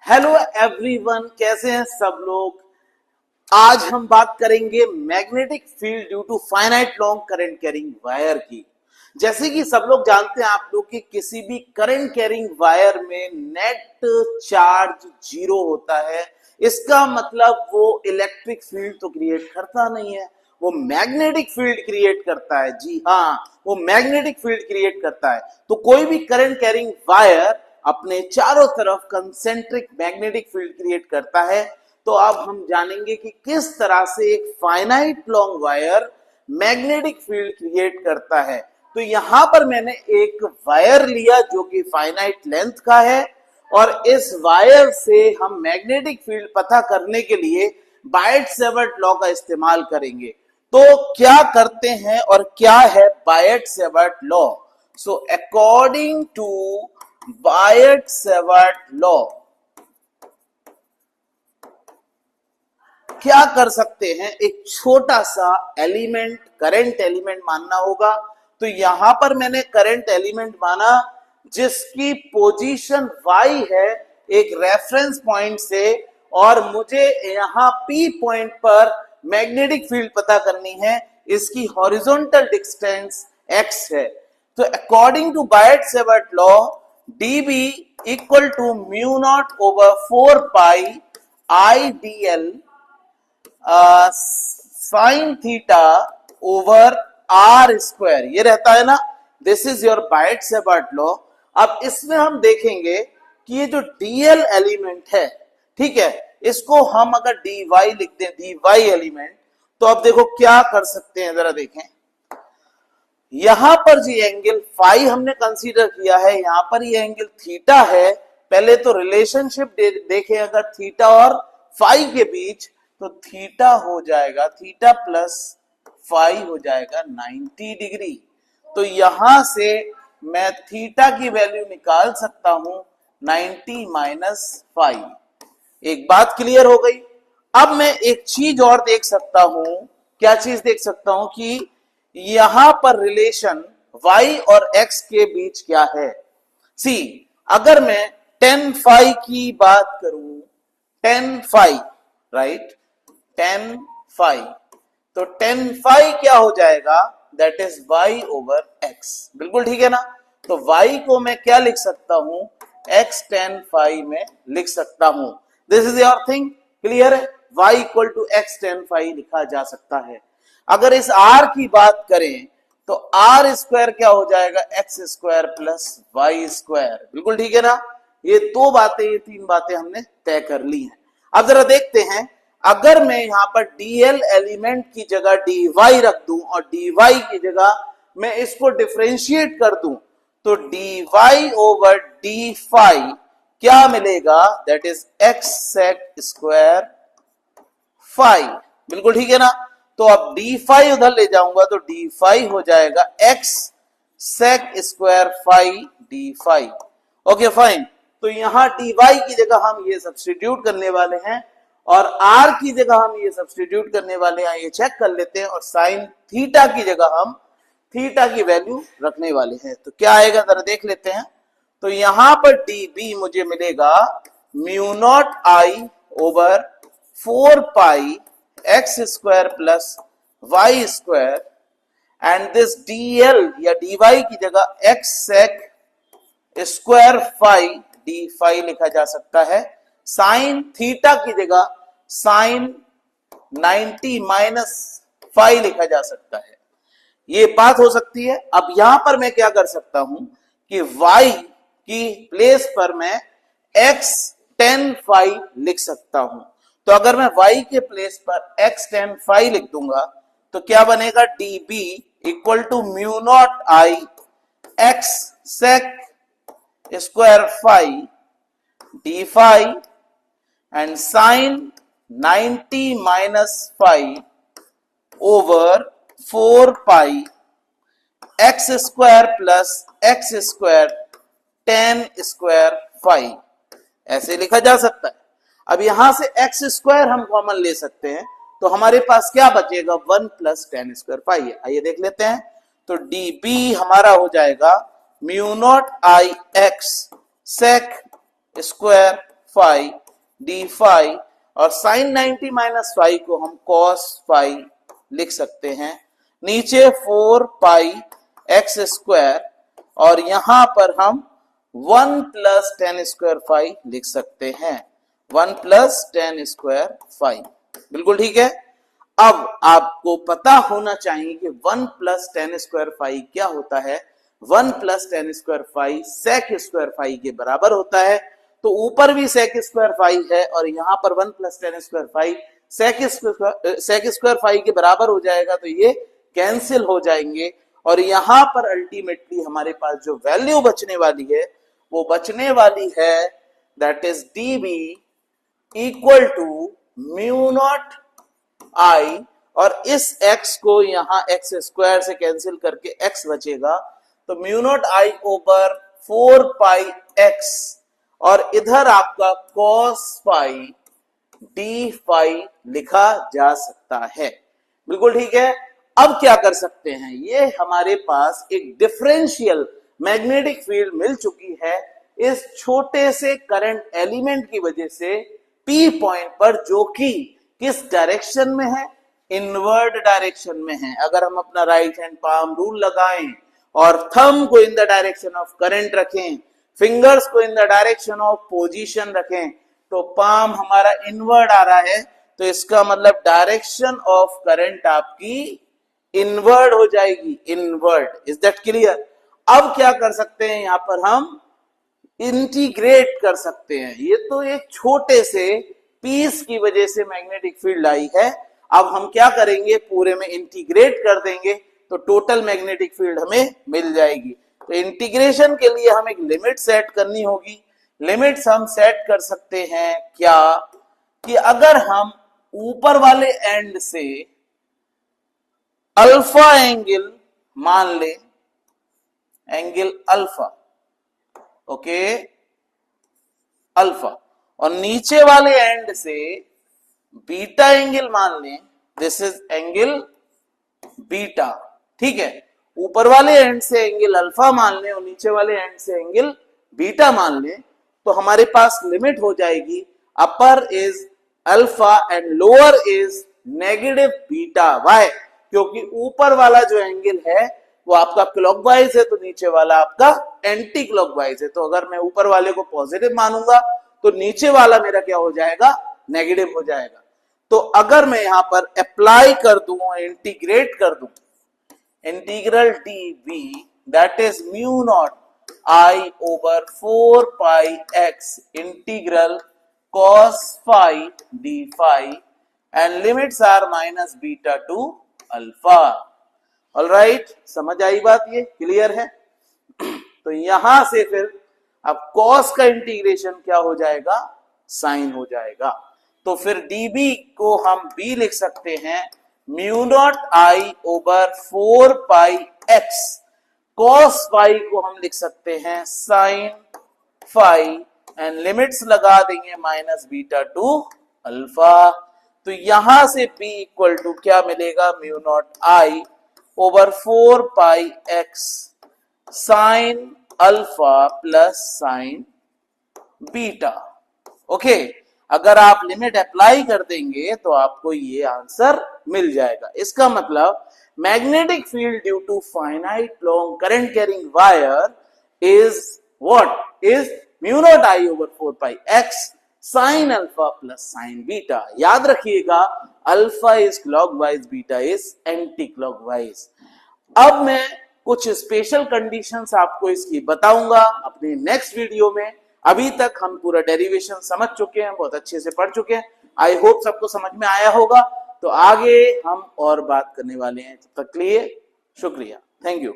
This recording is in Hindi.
हेलो एवरीवन, कैसे हैं सब लोग। आज हम बात करेंगे magnetic field due to finite long current carrying wire की। जैसे कि सब लोग जानते हैं आप लोग कि किसी भी करंट कैरिंग वायर में नेट चार्ज जीरो होता है। इसका मतलब वो इलेक्ट्रिक फील्ड तो क्रिएट करता नहीं है, वो मैग्नेटिक फील्ड क्रिएट करता है। जी हाँ, वो मैग्नेटिक फील्ड क्रिएट करता है। तो कोई भी करंट कैरिंग वायर अपने चारों तरफ कंसेंट्रिक मैग्नेटिक फील्ड क्रिएट करता है। तो अब हम जानेंगे कि किस तरह से एक finite long wire magnetic field create करता है। तो यहां पर मैंने एक वायर लिया जो कि फाइनाइट लेंथ का है, और इस वायर से हम मैग्नेटिक फील्ड पता करने के लिए बायट-सेवर्ट लॉ का इस्तेमाल करेंगे। तो क्या करते हैं और क्या है Biot Savart law? So according to Biot Savart law क्या कर सकते हैं, एक छोटा सा एलिमेंट करंट एलिमेंट मानना होगा। तो यहां पर मैंने करंट एलिमेंट माना जिसकी पोजीशन y है एक रेफरेंस पॉइंट से, और मुझे यहां P पॉइंट पर मैग्नेटिक फील्ड पता करनी है। इसकी हॉरिजॉन्टल डिस्टेंस x है। तो according to Biot Savart law dB equal to mu naught over 4 pi I dl sine theta over R square, ये रहता है ना। This is your Biot Savart law. अब इसमें हम देखेंगे कि ये जो dl एलिमेंट है, ठीक है, इसको हम अगर dy लिख दें, dy एलिमेंट, तो अब देखो क्या कर सकते हैं, जरा देखें। यहां पर जी एंगल फाई हमने कंसीडर किया है, यहां पर ये एंगल थीटा है। पहले तो रिलेशनशिप देखें अगर थीटा और फाई के बीच, तो थीटा हो जाएगा, थीटा प्लस फाई हो जाएगा 90 डिग्री। तो यहां से मैं थीटा की वैल्यू निकाल सकता हूं 90 माइनस फाई। एक बात क्लियर हो गई। अब मैं एक चीज और देख सकता हूं, क्या चीज देख सकता हूं कि यहां पर रिलेशन y और x के बीच क्या है। सी, अगर मैं tan फाई की बात करूं, tan phi, right, tan phi, तो tan फाई क्या हो जाएगा, that is y over x। बिल्कुल ठीक है ना। तो y को मैं क्या लिख सकता हूं, x tan फाई में लिख सकता हूं। This is your thing, clear है। y equal to x tan phi लिखा जा सकता है। अगर इस r की बात करें तो r स्क्वायर क्या हो जाएगा, x square plus y square. बिल्कुल ठीक है ना। ये दो बातें, ये तीन बातें हमने तय कर ली हैं। अब जरा देखते हैं, अगर मैं यहां पर dl एलिमेंट की जगह dy रख दूं और dy की जगह मैं इसको डिफरेंशिएट कर दूं, तो dy ओवर डी फाई क्या मिलेगा, that is x sec square phi. बिल्कुल ठीक है ना। तो अब डी फाई उधर ले जाऊंगा तो डी फाई हो जाएगा x sec square phi d phi. Okay fine. तो यहां dy की जगह हम ये सब्स्टिट्यूट करने वाले हैं और r की जगह हम ये सब्स्टिट्यूट करने वाले हैं। ये चेक कर लेते हैं, और साइन थीटा की जगह हम थीटा की वैल्यू रखने वाले हैं। तो क्या आएगा, जरा देख लेते हैं। तो यहां पर dB मुझे मिलेगा mu naught I over 4 pi x square plus y square, and this dl या dy की जगह x sec square phi d phi लिखा जा सकता है। साइन थीटा की जगह साइन 90 माइनस फाई लिखा जा सकता है। ये बात हो सकती है। अब यहां पर मैं क्या कर सकता हूं कि y की प्लेस पर मैं x tan फाई लिख सकता हूं। तो अगर मैं y के प्लेस पर x tan फाई लिख दूंगा तो क्या बनेगा, dB equal to mu naught I x sec square phi d phi and sine 90 minus phi over 4 pi x square plus x square tan square phi, ऐसे लिखा जा सकता है। अब यहां से x स्क्वायर हम कॉमन ले सकते हैं, तो हमारे पास क्या बचेगा, 1 प्लस tan स्क्वायर फाई। आइए देख लेते हैं। तो dB हमारा हो जाएगा mu naught I x sec square phi d phi, और साइन 90 माइनस फाई को हम कॉस फाई लिख सकते हैं। नीचे 4 पाई एक्स स्क्वायर, और यहां पर हम 1 प्लस टेन स्क्वायर फाई लिख सकते हैं। 1 प्लस टेन स्क्वायर फाई, बिल्कुल ठीक है। अब आपको पता होना चाहिए कि 1 प्लस टेन स्क्वायर फाई क्या होता है। 1 plus tan square phi sec square phi के बराबर होता है। तो ऊपर भी सेक स्क्वायर फाई है और यहां पर 1 plus tan square phi sec square phi के बराबर हो जाएगा, तो ये कैंसिल हो जाएंगे। और यहां पर अल्टीमेटली हमारे पास जो वैल्यू बचने वाली है वो बचने वाली है, that is D B equal to mu naught I, और इस x को यहां x स्क्वायर से कैंसिल करके x बचेगा, तो mu naught I over 4 pi x, और इधर आपका cos फाई डी फाई लिखा जा सकता है। बिल्कुल ठीक है। अब क्या कर सकते हैं, ये हमारे पास एक डिफरेंशियल मैग्नेटिक फील्ड मिल चुकी है इस छोटे से करंट एलिमेंट की वजह से P पॉइंट पर, जो कि किस डायरेक्शन में है, इनवर्ड डायरेक्शन में है। अगर हम अपना राइट हैंड पाम रूल लगाएं और थंब को in the direction of current रखें, फिंगर्स को in the direction of position रखें, तो पाम हमारा इनवर्ड आ रहा है, तो इसका मतलब डायरेक्शन ऑफ करंट आपकी इनवर्ड हो जाएगी, इनवर्ड। Is that clear? अब क्या कर सकते हैं, यहां पर हम इंटीग्रेट कर सकते हैं। ये तो एक छोटे से पीस की वजह से मैग्नेटिक फील्ड आई है। अब हम क्या करेंगे, पूरे में इंटीग्रेट कर देंगे तो टोटल मैग्नेटिक फील्ड हमें मिल जाएगी। तो इंटीग्रेशन के लिए हम एक लिमिट सेट करनी होगी। लिमिट्स हम सेट कर सकते हैं क्या, कि अगर हम ऊपर वाले एंड से अल्फा एंगल मान ले, एंगल अल्फा, ओके, अल्फा, और नीचे वाले एंड से बीटा एंगल मान लें, दिस इज एंगल बीटा, ठीक है। ऊपर वाले एंड से एंगल अल्फा मान लें और नीचे वाले एंड से एंगल बीटा मान लें, तो हमारे पास लिमिट हो जाएगी upper is alpha and lower is negative beta. Why? क्योंकि ऊपर वाला जो एंगल है वो आपका क्लॉकवाइज है, तो नीचे वाला आपका एंटी क्लॉकवाइज है। तो अगर मैं ऊपर वाले को पॉजिटिव मानूंगा तो नीचे वाला मेरा क्या हो जाएगा, नेगेटिव हो जाएगा। तो अगर मैं यहां पर अप्लाई कर दूं, इंटीग्रेट कर दूं, integral d b that is mu naught I over 4 pi x integral cos phi d phi, and limits are minus beta to alpha. Alright, समझ आई बात, ये क्लियर है। तो यहां से फिर अब cos का इंटीग्रेशन क्या हो जाएगा, साइन हो जाएगा। तो फिर dB को हम b लिख सकते हैं mu naught I over 4 pi x, cos phi को हम लिख सकते हैं साइन फाई, एंड लिमिट्स लगा देंगे माइनस बीटा टू अल्फा। तो यहां से p इक्वल टू क्या मिलेगा, mu naught I over 4 pi x sine alpha plus sine beta. Okay, अगर आप लिमिट अप्लाई कर देंगे तो आपको ये आंसर मिल जाएगा। इसका मतलब magnetic field due to finite long current carrying wire is what, is mu naught I over 4 pi x sine alpha plus sine beta. याद रखिएगा, alpha is clockwise, beta is anti clockwise. अब मैं कुछ स्पेशल कंडीशंस आपको इसकी बताऊंगा अपने नेक्स्ट वीडियो में। अभी तक हम पूरा डेरिवेशन समझ चुके हैं, बहुत अच्छे से पढ़ चुके हैं। आई होप सबको समझ में आया होगा। तो आगे हम और बात करने वाले हैं, तब तक के लिए शुक्रिया, थैंक यू।